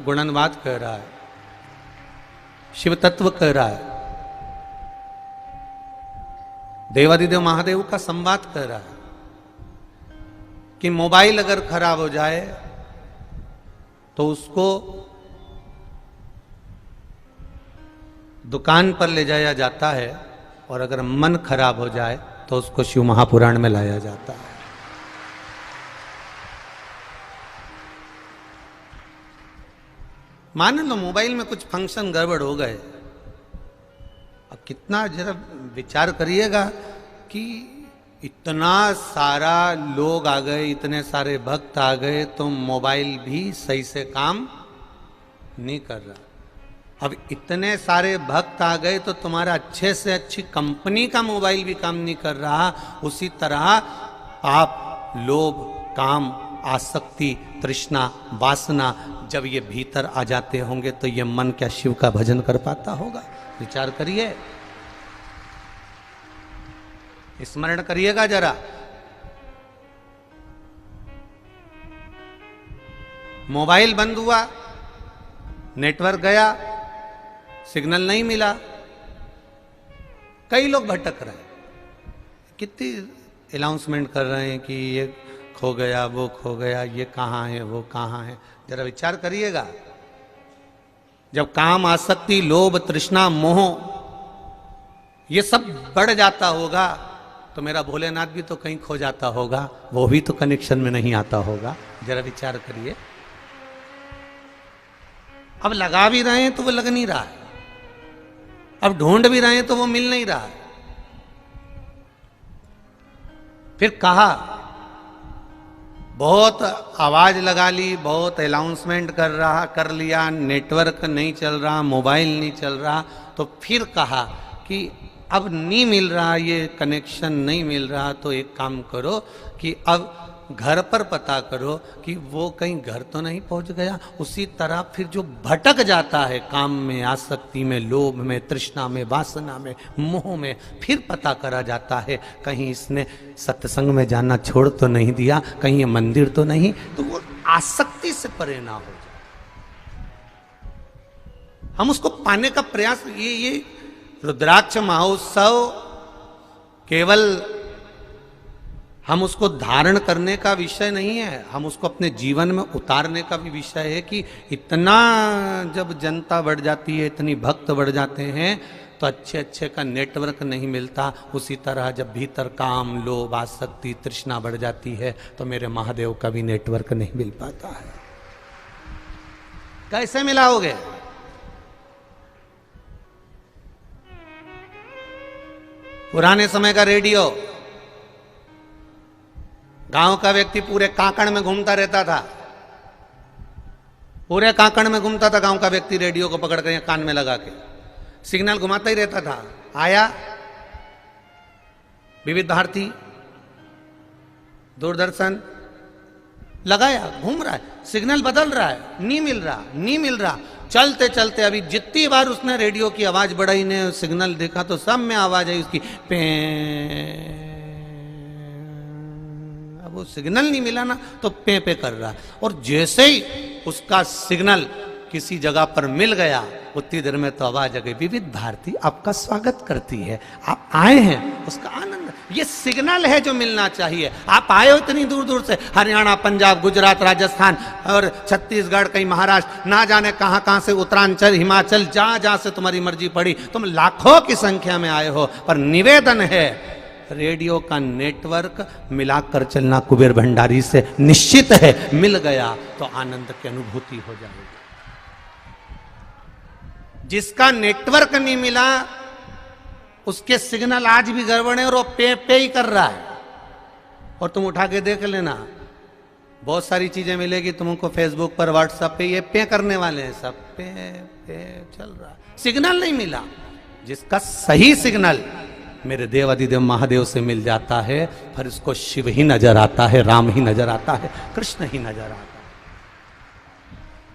गुणनवाद कह रहा है, शिव तत्व कह रहा है, देवादिदेव महादेव का संवाद कह रहा है कि मोबाइल अगर खराब हो जाए तो उसको दुकान पर ले जाया जाता है, और अगर मन खराब हो जाए तो उसको शिव महापुराण में लाया जाता है। मान लो मोबाइल में कुछ फंक्शन गड़बड़ हो गए, अब कितना जरा विचार करिएगा कि इतना सारा लोग आ गए, इतने सारे भक्त आ गए, तो मोबाइल भी सही से काम नहीं कर रहा। अब इतने सारे भक्त आ गए तो तुम्हारा अच्छे से अच्छी कंपनी का मोबाइल भी काम नहीं कर रहा। उसी तरह आप लोभ, काम, आसक्ति, तृष्णा, वासना जब ये भीतर आ जाते होंगे तो ये मन क्या शिव का भजन कर पाता होगा? विचार करिए, स्मरण करिएगा जरा। मोबाइल बंद हुआ, नेटवर्क गया, सिग्नल नहीं मिला, कई लोग भटक रहे हैं, कितनी अनाउंसमेंट कर रहे हैं कि ये खो गया, वो खो गया, ये कहाँ है, वो कहाँ है। जरा विचार करिएगा, जब काम, आसक्ति, लोभ, तृष्णा, मोह ये सब बढ़ जाता होगा तो मेरा भोलेनाथ भी तो कहीं खो जाता होगा, वो भी तो कनेक्शन में नहीं आता होगा। जरा विचार करिए। अब लगा भी रहे हैं तो वो लग नहीं रहा है, अब ढूंढ भी रहे हैं तो वो मिल नहीं रहा है। फिर कहा, बहुत आवाज लगा ली, बहुत अनाउंसमेंट कर लिया, नेटवर्क नहीं चल रहा, मोबाइल नहीं चल रहा, तो फिर कहा कि अब नहीं मिल रहा, ये कनेक्शन नहीं मिल रहा, तो एक काम करो कि अब घर पर पता करो कि वो कहीं घर तो नहीं पहुंच गया। उसी तरह फिर जो भटक जाता है काम में, आसक्ति में, लोभ में, तृष्णा में, वासना में, मोह में, फिर पता करा जाता है कहीं इसने सत्संग में जाना छोड़ तो नहीं दिया, कहीं ये मंदिर तो नहीं, तो वो आसक्ति से परे ना हो जाए। हम उसको पाने का प्रयास, ये रुद्राक्ष महोत्सव केवल हम उसको धारण करने का विषय नहीं है, हम उसको अपने जीवन में उतारने का भी विषय है कि इतना जब जनता बढ़ जाती है, इतनी भक्त बढ़ जाते हैं तो अच्छे अच्छे का नेटवर्क नहीं मिलता। उसी तरह जब भीतर काम, लोभ, आसक्ति, तृष्णा बढ़ जाती है तो मेरे महादेव का भी नेटवर्क नहीं मिल पाता है। कैसे मिलाओगे? पुराने समय का रेडियो, गांव का व्यक्ति पूरे काकड़ में घूमता रहता था, पूरे काकड़ में घूमता था गांव का व्यक्ति, रेडियो को पकड़ कर कान में लगा के सिग्नल घुमाता ही रहता था। आया विविध भारती, दूरदर्शन लगाया, घूम रहा है, सिग्नल बदल रहा है, नहीं मिल रहा, नहीं मिल रहा। चलते चलते अभी जितनी बार उसने रेडियो की आवाज बढ़ाई ने सिग्नल देखा तो सब में आवाज आई उसकी, पे। अब वो सिग्नल नहीं मिला ना तो पे कर रहा। और जैसे ही उसका सिग्नल किसी जगह पर मिल गया उतनी देर में तो आवाज आ गई, विविध भारती आपका स्वागत करती है, आप आए हैं, उसका आनंद। ये सिग्नल है जो मिलना चाहिए। आप आए हो इतनी दूर दूर से, हरियाणा, पंजाब, गुजरात, राजस्थान और छत्तीसगढ़, कहीं महाराष्ट्र, ना जाने कहां कहां से, उत्तरांचल, हिमाचल, जहां जहां से तुम्हारी मर्जी पड़ी, तुम लाखों की संख्या में आए हो। पर निवेदन है, रेडियो का नेटवर्क मिलाकर चलना कुबेर भंडारी से निश्चित है। मिल गया तो आनंद की अनुभूति हो जाएगी। जिसका नेटवर्क नहीं मिला उसके सिग्नल आज भी गड़बड़ है और वो पे ही कर रहा है। और तुम उठा के देख लेना, बहुत सारी चीजें मिलेगी तुमको फेसबुक पर, व्हाट्सएप पे, ये पे करने वाले हैं, सब पे चल रहा है। सिग्नल नहीं मिला। जिसका सही सिग्नल मेरे देव अधिदेव महादेव से मिल जाता है, फिर उसको शिव ही नजर आता है, राम ही नजर आता है, कृष्ण ही नजर आता है।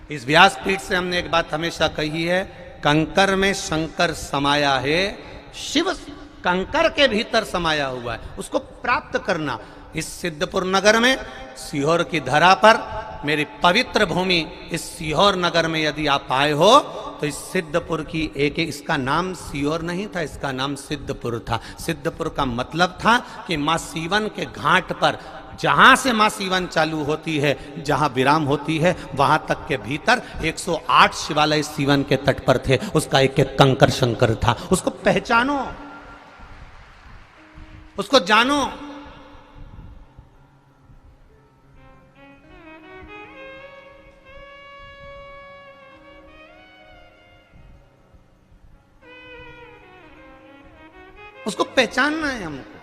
इस व्यासपीठ से हमने एक बात हमेशा कही है, कंकर में शंकर समाया है, शिव कंकर के भीतर समाया हुआ है। उसको प्राप्त करना। इस सिद्धपुर नगर में, सीहोर की धरा पर मेरी पवित्र भूमि इस सीहोर नगर में यदि आप आए हो तो इस सिद्धपुर की इसका नाम सीहोर नहीं था, इसका नाम सिद्धपुर था। सिद्धपुर का मतलब था कि माँ सीवन के घाट पर, जहां से माँ सीवन चालू होती है, जहां विराम होती है, वहां तक के भीतर 108 शिवालय सीवन के तट पर थे। उसका एक एक कंकर शंकर था। उसको पहचानो, उसको जानो। उसको पहचानना है हमको।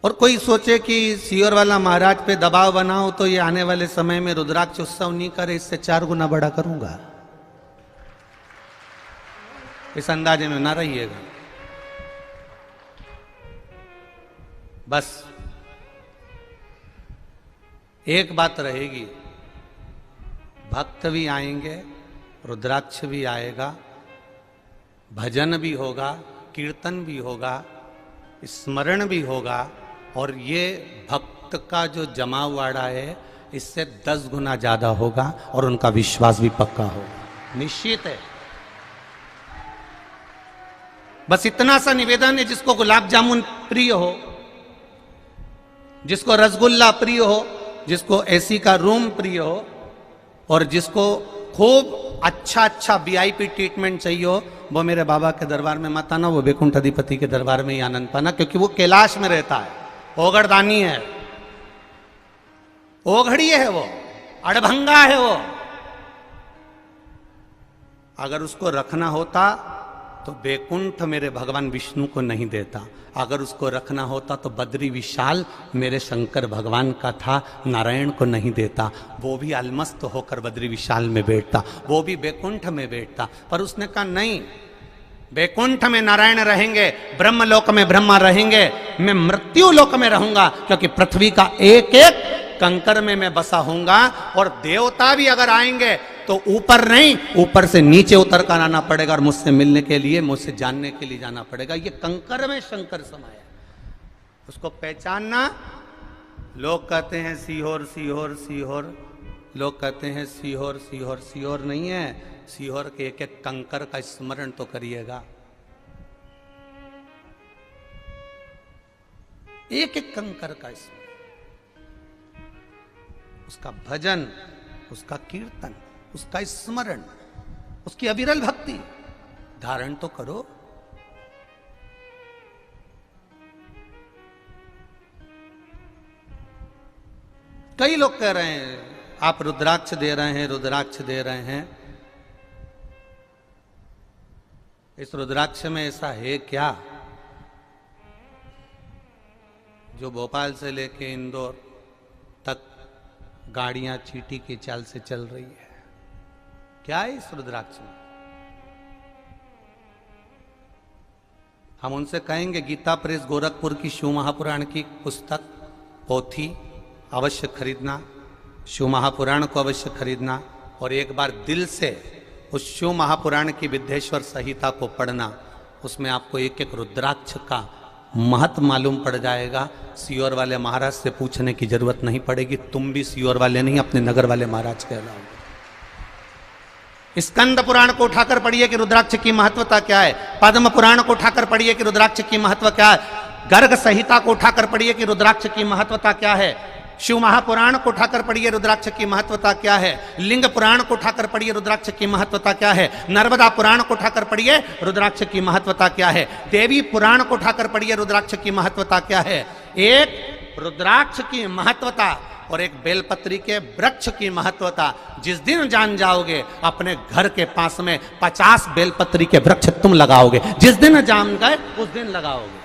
और कोई सोचे कि सीहोर वाला महाराज पे दबाव बनाओ तो ये आने वाले समय में रुद्राक्ष उत्सव नहीं करे, इससे 4 गुना बड़ा करूंगा, इस अंदाजे में ना रहिएगा। बस एक बात रहेगी, भक्त भी आएंगे, रुद्राक्ष भी आएगा, भजन भी होगा, कीर्तन भी होगा, स्मरण भी होगा, और ये भक्त का जो जमावाड़ा है इससे 10 गुना ज्यादा होगा, और उनका विश्वास भी पक्का होगा, निश्चित है। बस इतना सा निवेदन है, जिसको गुलाब जामुन प्रिय हो, जिसको रसगुल्ला प्रिय हो, जिसको एसी का रूम प्रिय हो, और जिसको खूब अच्छा वीआईपी ट्रीटमेंट चाहिए हो, वो मेरे बाबा के दरबार में मत आना, वो वैकुंठ अधिपति के दरबार में ही आनंद पाना, क्योंकि वो कैलाश में रहता है, ओगड़दानी है, ओघड़ी है, वो अड़भंगा है वो। अगर उसको रखना होता तो वैकुंठ मेरे भगवान विष्णु को नहीं देता, अगर उसको रखना होता तो बद्री विशाल मेरे शंकर भगवान का था, नारायण को नहीं देता। वो भी अलमस्त होकर बद्री विशाल में बैठता, वो भी वैकुंठ में बैठता, पर उसने कहा नहीं, वैकुंठ में नारायण रहेंगे, ब्रह्मलोक में ब्रह्मा रहेंगे, मैं मृत्यु लोक में रहूंगा, क्योंकि पृथ्वी का एक एक कंकर में मैं बसा हूंगा। और देवता भी अगर आएंगे तो ऊपर नहीं, ऊपर से नीचे उतर कर आना पड़ेगा, और मुझसे मिलने के लिए, मुझसे जानने के लिए जाना पड़ेगा। ये कंकर में शंकर समाया, उसको पहचानना। लोग कहते हैं सीहोर सीहोर सीहोर, लोग कहते हैं सीहोर सीहोर, सीहोर नहीं है, सीहोर के एक एक कंकर का स्मरण तो करिएगा, एक एक कंकर का स्मरण, उसका भजन, उसका कीर्तन, उसका स्मरण, उसकी अविरल भक्ति धारण तो करो। कई लोग कह रहे हैं आप रुद्राक्ष दे रहे हैं, रुद्राक्ष दे रहे हैं, इस रुद्राक्ष में ऐसा है क्या जो भोपाल से लेके इंदौर तक गाड़ियां चींटी की चाल से चल रही है? क्या है इस रुद्राक्ष में? हम उनसे कहेंगे गीता प्रेस गोरखपुर की शिव महापुराण की पुस्तक, पोथी अवश्य खरीदना, शिव महापुराण को अवश्य खरीदना, और एक बार दिल से उस शिव महापुराण की विद्येश्वर संहिता को पढ़ना। उसमें आपको एक एक रुद्राक्ष का महत्व मालूम पड़ जाएगा। सीहोर वाले महाराज से पूछने की जरूरत नहीं पड़ेगी, तुम भी सीहोर वाले नहीं, अपने नगर वाले महाराज कहलाओगे। स्कंद पुराण को उठाकर पढ़िए कि रुद्राक्ष की महत्वता क्या है, पद्म पुराण को उठाकर पढ़िए कि रुद्राक्ष की महत्व क्या है, गर्ग संहिता को उठाकर पढ़िए कि रुद्राक्ष की महत्वता क्या है, शिव महापुराण को उठाकर पढ़िए रुद्राक्ष की महत्वता क्या है, लिंग पुराण को उठाकर पढ़िए रुद्राक्ष की महत्वता क्या है, नर्मदा पुराण को उठाकर पढ़िए रुद्राक्ष की महत्वता क्या है, देवी पुराण को उठाकर पढ़िए रुद्राक्ष की महत्वता क्या है। एक रुद्राक्ष की महत्वता और एक बेलपत्री के वृक्ष की महत्वता जिस दिन जान जाओगे, अपने घर के पास में 50 बेलपत्री के वृक्ष तुम लगाओगे, जिस दिन जान गए उस दिन लगाओगे।